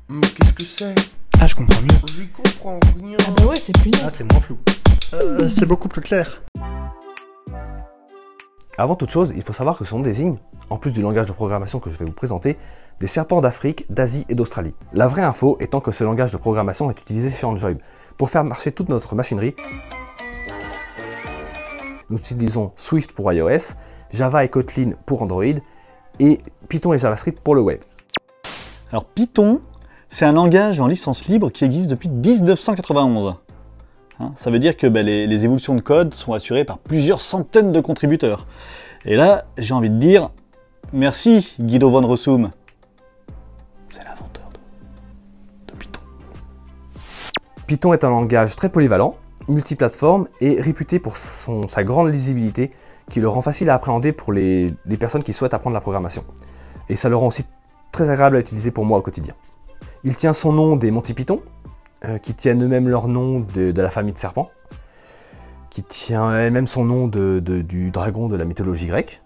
Mais qu'est-ce que c'est? Ah, je comprends mieux. J'y comprends rien. Ah bah ouais, c'est plus net. Ah, c'est moins flou. C'est beaucoup plus clair. Avant toute chose, il faut savoir que ce nom désigne, en plus du langage de programmation que je vais vous présenter, des serpents d'Afrique, d'Asie et d'Australie. La vraie info étant que ce langage de programmation est utilisé chez Android pour faire marcher toute notre machinerie. Nous utilisons Swift pour iOS, Java et Kotlin pour Android, et Python et JavaScript pour le web. Alors Python, c'est un langage en licence libre qui existe depuis 1991. Ça veut dire que les évolutions de code sont assurées par plusieurs centaines de contributeurs. Et là, j'ai envie de dire, merci Guido van Rossum. C'est l'inventeur de Python. Python est un langage très polyvalent, multiplateforme et réputé pour sa grande lisibilité qui le rend facile à appréhender pour les personnes qui souhaitent apprendre la programmation. Et ça le rend aussi très agréable à utiliser pour moi au quotidien. Il tient son nom des Monty Python, qui tiennent eux-mêmes leur nom de la famille de serpents, qui tient elle-même son nom du dragon de la mythologie grecque,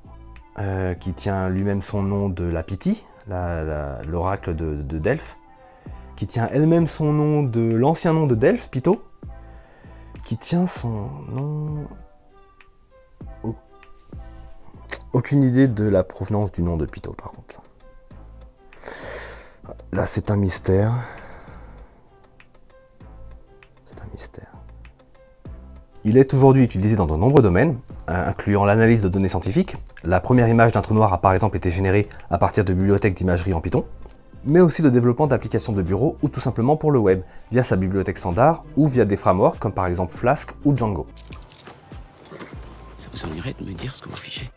qui tient lui-même son nom de la Pythie, l'oracle de Delphes, qui tient elle-même son nom de l'ancien nom de Delphes, Pytho, qui tient son nom... Aucune idée de la provenance du nom de Pytho par contre. Là c'est un mystère. C'est un mystère. Il est aujourd'hui utilisé dans de nombreux domaines, incluant l'analyse de données scientifiques. La première image d'un trou noir a par exemple été générée à partir de bibliothèques d'imagerie en Python, mais aussi le développement d'applications de bureau ou tout simplement pour le web, via sa bibliothèque standard ou via des frameworks comme par exemple Flask ou Django. Ça vous ennuierait de me dire ce que vous fichez?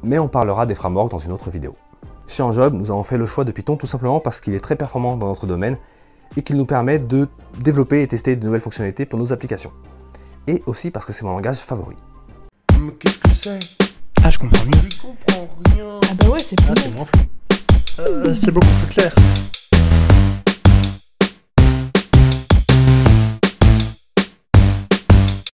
Mais on parlera des frameworks dans une autre vidéo. Chez Enjob, nous avons fait le choix de Python tout simplement parce qu'il est très performant dans notre domaine et qu'il nous permet de développer et tester de nouvelles fonctionnalités pour nos applications. Et aussi parce que c'est mon langage favori. Mais qu'est-ce que c'est? Ah, je comprends mieux. J'y comprends rien. Ah bah ouais, c'est plus Ah, net. c'est moins flou. C'est beaucoup plus clair.